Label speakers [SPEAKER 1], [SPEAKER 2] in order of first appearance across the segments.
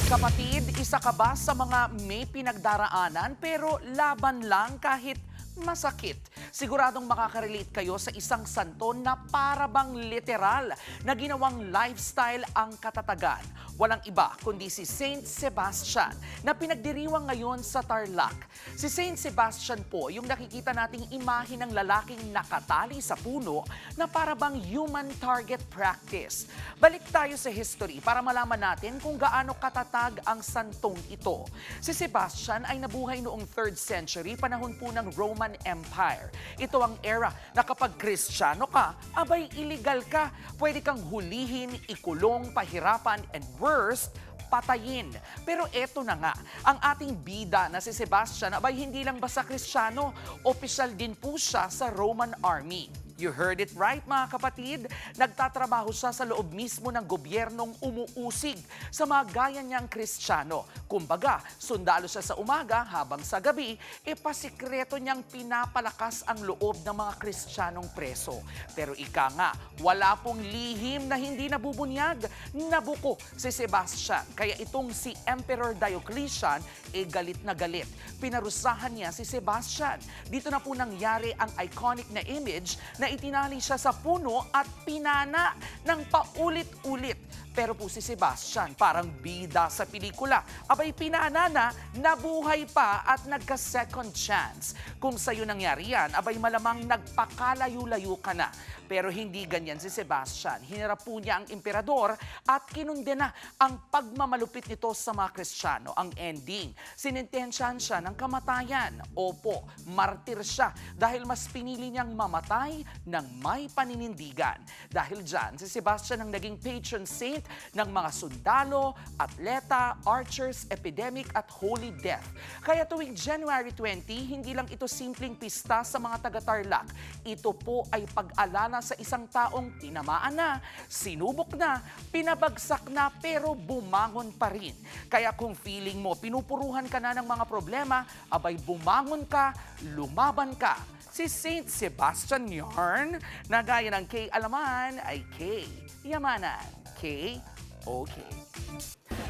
[SPEAKER 1] Kapatid, isa ka ba sa mga may pinagdaraanan pero laban lang kahit masakit? Siguradong makakarelate kayo sa isang santo na para bang literal na ginawang lifestyle ang katatagan. Walang iba kundi si Saint Sebastian na pinagdiriwang ngayon sa Tarlac. Si Saint Sebastian po yung nakikita nating imahe ng lalaking nakatali sa puno na para bang human target practice. Balik tayo sa history para malaman natin kung gaano katatag ang santong ito. Si Sebastian ay nabuhay noong 3rd century, panahon po ng Roman Empire. Ito ang era na kapag Kristiyano ka, abay illegal ka. Pwede kang hulihin, ikulong, pahirapan, and worst, patayin. Pero eto na nga, ang ating bida na si Sebastian abay hindi lang basta Kristiyano, opisyal din po siya sa Roman Army. You heard it right mga kapatid, nagtatrabaho siya sa loob mismo ng gobyernong umuusig sa mga gaya niyang Kristiyano. Kumbaga, sundalo siya sa umaga habang sa gabi, pasikreto niyang pinapalakas ang loob ng mga Kristiyanong preso. Pero ika nga, wala pong lihim na hindi nabubunyag. Nabuko si Sebastian, kaya itong si Emperor Diocletian galit na galit. Pinarusahan niya si Sebastian. Dito na po nangyari ang iconic na image na itinali siya sa puno at pinana ng paulit-ulit. Pero po si Sebastian, parang bida sa pelikula. Abay pinana na, nabuhay pa at nagka-second chance. Kung sa'yo nangyari yan, abay malamang nagpakalayo-layo ka na. Pero hindi ganyan si Sebastian. Hinarap po niya ang emperador at kinundena ang pagmamalupit nito sa mga Kristiyano. Ang ending, sinintensyahan siya ng kamatayan. Opo, martir siya dahil mas pinili niyang mamatay ng may paninindigan. Dahil dyan, si Sebastian ang naging patron saint ng mga sundalo, atleta, archers, epidemic at holy death. Kaya tuwing January 20, hindi lang ito simpleng pista sa mga taga-Tarlac. Ito po ay pag-alala sa isang taong tinamaan na, sinubok na, pinabagsak na pero bumangon pa rin. Kaya kung feeling mo pinupuruhan ka na ng mga problema, abay bumangon ka, lumaban ka. Si Saint Sebastian yarn na gaya ng K Alaman ay K Yamanan. K, okay.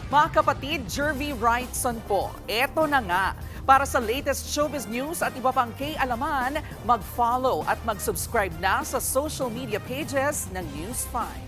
[SPEAKER 1] Mga kapatid, Jervy Wrightson po. Eto na nga. Para sa latest showbiz news at iba pang K-alaman, mag-follow at mag-subscribe na sa social media pages ng News 5.